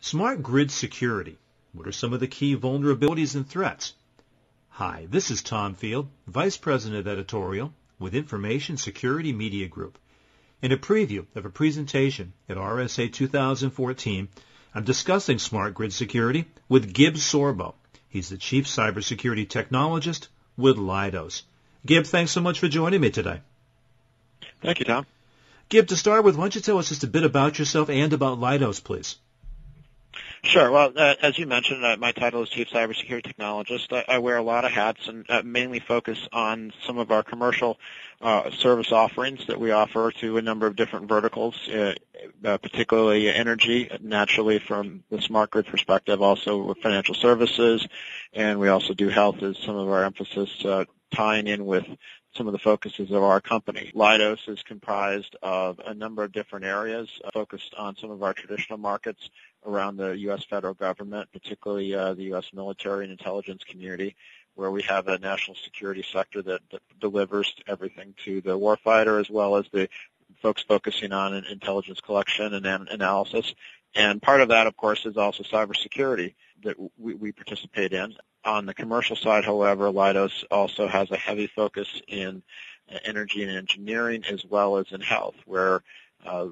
Smart grid security. What are some of the key vulnerabilities and threats? Hi, this is Tom Field, Vice President of Editorial with Information Security Media Group. In a preview of a presentation at RSA 2014, I'm discussing smart grid security with Gib Sorbo. He's the Chief Cybersecurity Technologist with Leidos. Gib, thanks so much for joining me today. Thank you, Tom. Gib, to start with, why don't you tell us just a bit about yourself and about Leidos, please? Sure. Well, as you mentioned, my title is Chief Cybersecurity Technologist. I wear a lot of hats and mainly focus on some of our commercial service offerings that we offer to a number of different verticals, particularly energy, naturally from the smart grid perspective, also with financial services, and we also do health as some of our emphasis tying in with some of the focuses of our company. Leidos is comprised of a number of different areas focused on some of our traditional markets around the U.S. federal government, particularly the U.S. military and intelligence community, where we have a national security sector that delivers everything to the warfighter as well as the folks focusing on intelligence collection and analysis. And part of that, of course, is also cybersecurity that we participate in. On the commercial side, however, Leidos also has a heavy focus in energy and engineering as well as in health, where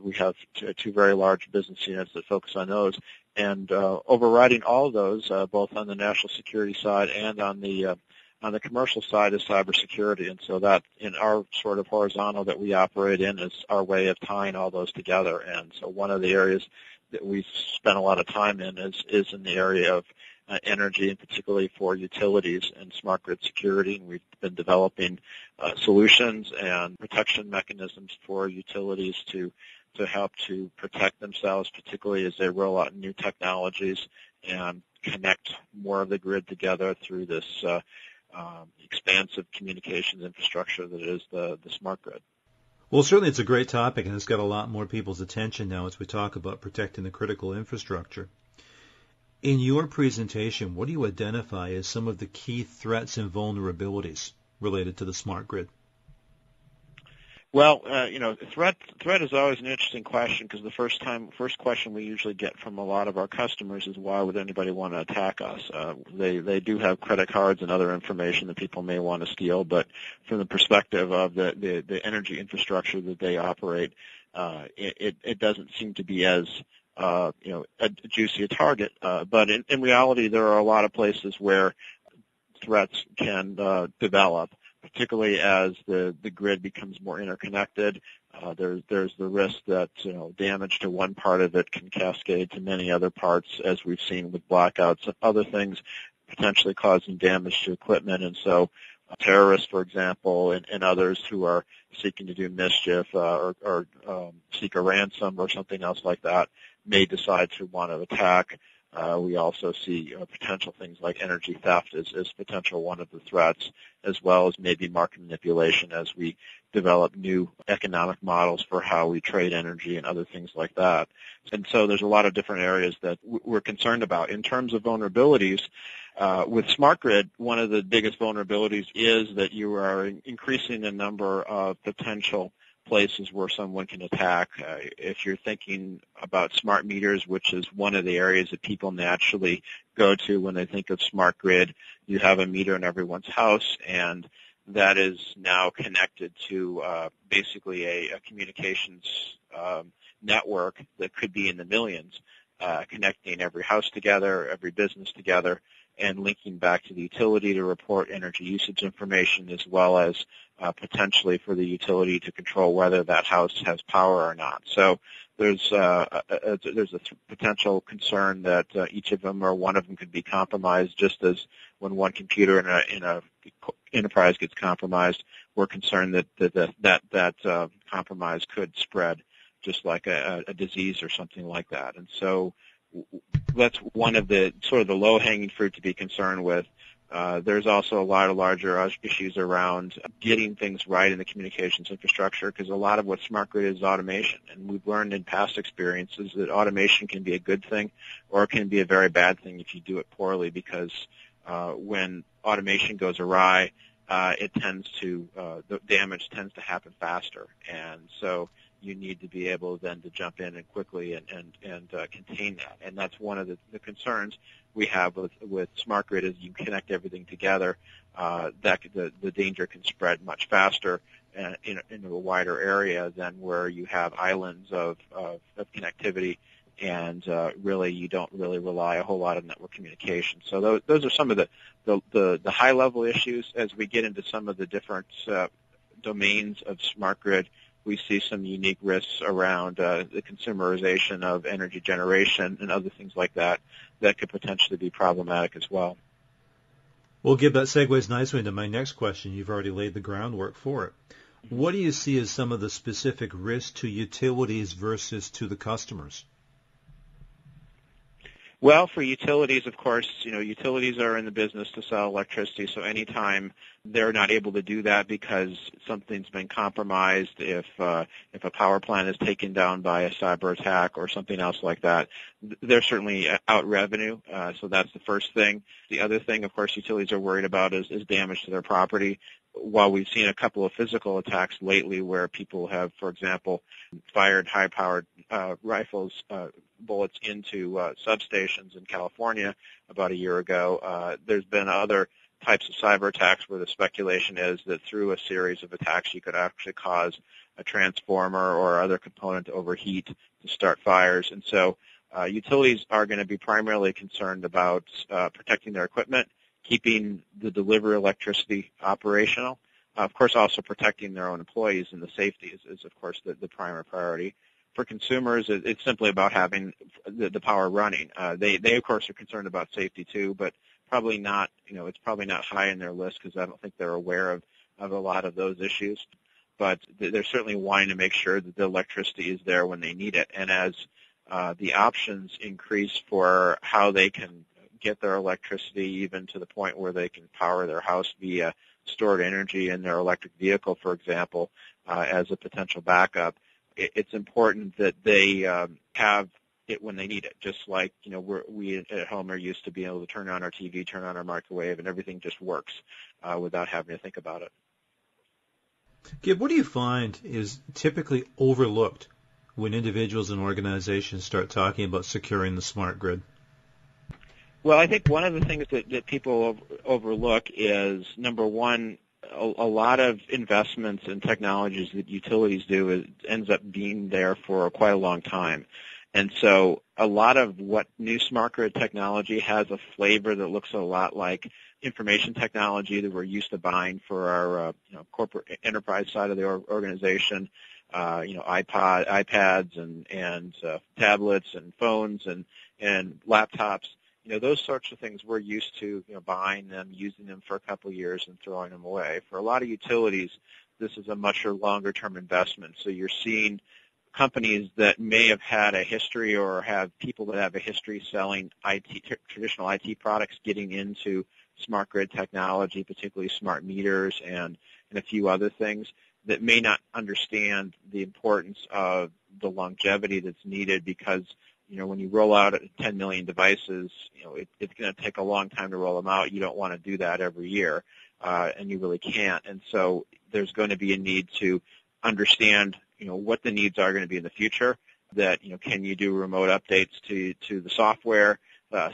we have two very large business units that focus on those. And overriding all of those, both on the national security side and on the commercial side, is cybersecurity. And so that, in our sort of horizontal that we operate in, is our way of tying all those together. And so one of the areas that we spend a lot of time in is in the area of energy, and particularly for utilities and smart grid security. And we've been developing solutions and protection mechanisms for utilities to help to protect themselves, particularly as they roll out new technologies and connect more of the grid together through this expansive communications infrastructure that is the smart grid. Well, certainly it's a great topic, and it's got a lot more people's attention now as we talk about protecting the critical infrastructure. In your presentation, what do you identify as some of the key threats and vulnerabilities related to the smart grid? Well, threat is always an interesting question, because the first question we usually get from a lot of our customers is, why would anybody want to attack us? They do have credit cards and other information that people may want to steal, but from the perspective of the energy infrastructure that they operate, it doesn't seem to be as a juicy a target. But in reality, there are a lot of places where threats can develop, particularly as the grid becomes more interconnected. There's the risk that damage to one part of it can cascade to many other parts, as we've seen with blackouts and other things potentially causing damage to equipment. And so terrorists, for example, and others who are seeking to do mischief or seek a ransom or something else like that may decide to want to attack. We also see potential things like energy theft as potential one of the threats, as well as maybe market manipulation as we develop new economic models for how we trade energy and other things like that. And so there's a lot of different areas that we're concerned about. In terms of vulnerabilities, with smart grid, one of the biggest vulnerabilities is that you are increasing the number of potential places where someone can attack. If you're thinking about smart meters, which is one of the areas that people naturally go to when they think of smart grid, you have a meter in everyone's house, and that is now connected to basically a communications network that could be in the millions, connecting every house together, every business together, and linking back to the utility to report energy usage information, as well as potentially for the utility to control whether that house has power or not. So there's a potential concern that each of them or one of them could be compromised, just as when one computer in a enterprise gets compromised, we're concerned that compromise could spread, just like a disease or something like that. And so that's one of the sort of the low-hanging fruit to be concerned with. There's also a lot of larger issues around getting things right in the communications infrastructure, because a lot of what smart grid is automation. And we've learned in past experiences that automation can be a good thing or it can be a very bad thing if you do it poorly, because when automation goes awry, the damage tends to happen faster. And so you need to be able then to jump in and quickly and contain that. And that's one of the concerns we have with smart grid is you connect everything together. The danger can spread much faster into a wider area than where you have islands of connectivity, and really you don't really rely a whole lot on network communication. So those are some of the high level issues. As we get into some of the different domains of smart grid, we see some unique risks around the consumerization of energy generation and other things like that could potentially be problematic as well. Well, Gib, that segues nicely into my next question. You've already laid the groundwork for it. What do you see as some of the specific risks to utilities versus to the customers? Well, for utilities, of course, utilities are in the business to sell electricity, so anytime they're not able to do that because something's been compromised, if a power plant is taken down by a cyber attack or something else like that, they're certainly out revenue, so that's the first thing. The other thing, of course, utilities are worried about is damage to their property. While we've seen a couple of physical attacks lately where people have, for example, fired high-powered bullets into substations in California about a year ago, there's been other types of cyber attacks where the speculation is that through a series of attacks you could actually cause a transformer or other component to overheat to start fires. And so utilities are going to be primarily concerned about protecting their equipment, keeping the delivery electricity operational, of course also protecting their own employees, and the safety is of course the primary priority. For consumers, it's simply about having the power running. They of course are concerned about safety too, but probably not, it's probably not high in their list because I don't think they're aware of a lot of those issues. But they're certainly wanting to make sure that the electricity is there when they need it. And as the options increase for how they can get their electricity, even to the point where they can power their house via stored energy in their electric vehicle, for example, as a potential backup, it's important that they have it when they need it. Just like we at home are used to being able to turn on our TV, turn on our microwave, and everything just works without having to think about it. Gib, what do you find is typically overlooked when individuals and organizations start talking about securing the smart grid? Well, I think one of the things that people overlook is, number one, a lot of investments in technologies that utilities do ends up being there for quite a long time. And so a lot of what new smart grid technology has a flavor that looks a lot like information technology that we're used to buying for our corporate enterprise side of the organization, iPads and tablets and phones and laptops. Those sorts of things we're used to, buying them, using them for a couple of years and throwing them away. For a lot of utilities, this is a much longer-term investment. So you're seeing companies that may have had a history or have people that have a history selling traditional IT products getting into smart grid technology, particularly smart meters and a few other things that may not understand the importance of the longevity that's needed because when you roll out 10 million devices, it's going to take a long time to roll them out. You don't want to do that every year, and you really can't. And so there's going to be a need to understand, what the needs are going to be in the future. That, can you do remote updates to the software?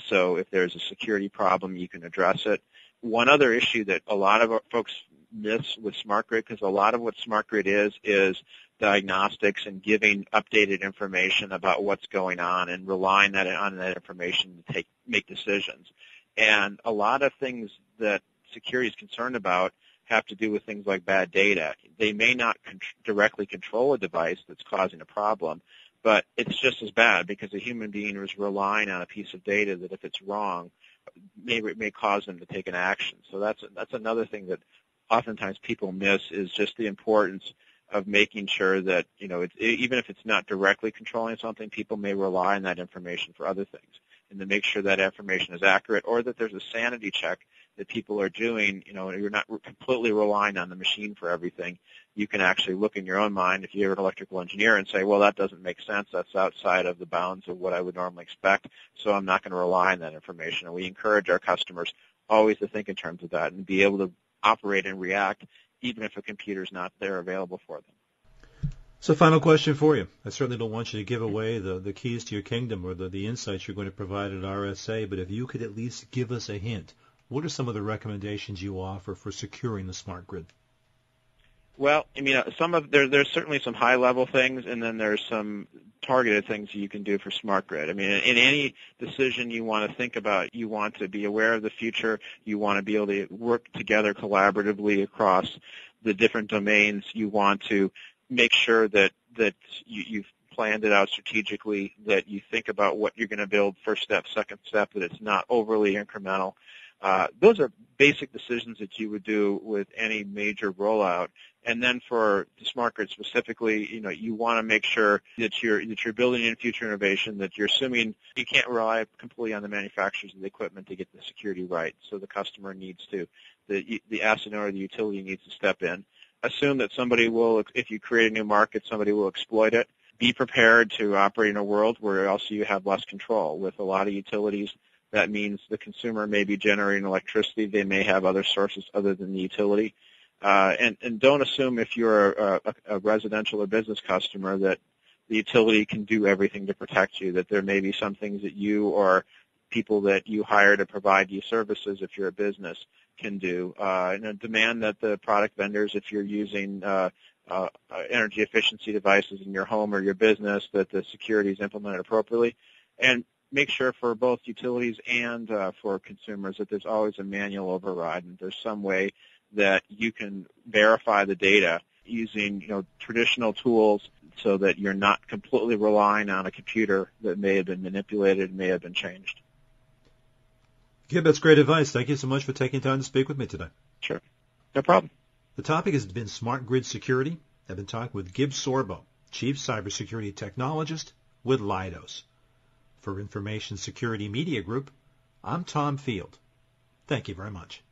So if there's a security problem, you can address it. One other issue that a lot of our folks miss with smart grid, because a lot of what smart grid is diagnostics and giving updated information about what's going on and relying on that information to make decisions. And a lot of things that security is concerned about have to do with things like bad data. They may not directly control a device that's causing a problem, but it's just as bad because a human being is relying on a piece of data that if it's wrong, it may cause them to take an action. So that's another thing that oftentimes people miss is just the importance of making sure that, even if it's not directly controlling something, people may rely on that information for other things, and to make sure that information is accurate or that there's a sanity check that people are doing. You're not completely relying on the machine for everything. You can actually look in your own mind, if you're an electrical engineer, and say, well, that doesn't make sense. That's outside of the bounds of what I would normally expect, so I'm not going to rely on that information. And we encourage our customers always to think in terms of that and be able to operate and react even if a computer's not there available for them. So final question for you. I certainly don't want you to give away the keys to your kingdom or the insights you're going to provide at RSA, but if you could at least give us a hint, what are some of the recommendations you offer for securing the smart grid? Well, I mean, there's certainly some high-level things, and then there's some targeted things you can do for smart grid. I mean, in any decision you want to think about, you want to be aware of the future. You want to be able to work together collaboratively across the different domains. You want to make sure that you've planned it out strategically, that you think about what you're going to build first step, second step, that it's not overly incremental. Those are basic decisions that you would do with any major rollout. And then for the smart grid specifically, you want to make sure that you're building in future innovation, that you're assuming you can't rely completely on the manufacturers of the equipment to get the security right. So the customer needs to, the asset owner or the utility needs to step in. Assume that somebody will, if you create a new market, somebody will exploit it. Be prepared to operate in a world where also you have less control. With a lot of utilities, that means the consumer may be generating electricity. They may have other sources other than the utility. And don't assume if you're a residential or business customer that the utility can do everything to protect you, that there may be some things that you or people that you hire to provide you services if you're a business can do. And demand that the product vendors, if you're using energy efficiency devices in your home or your business, that the security is implemented appropriately. And make sure for both utilities and for consumers that there's always a manual override and there's some way that you can verify the data using traditional tools so that you're not completely relying on a computer that may have been manipulated, may have been changed. Gib, that's great advice. Thank you so much for taking time to speak with me today. Sure. No problem. The topic has been smart grid security. I've been talking with Gib Sorbo, Chief Cybersecurity Technologist with Leidos. For Information Security Media Group, I'm Tom Field. Thank you very much.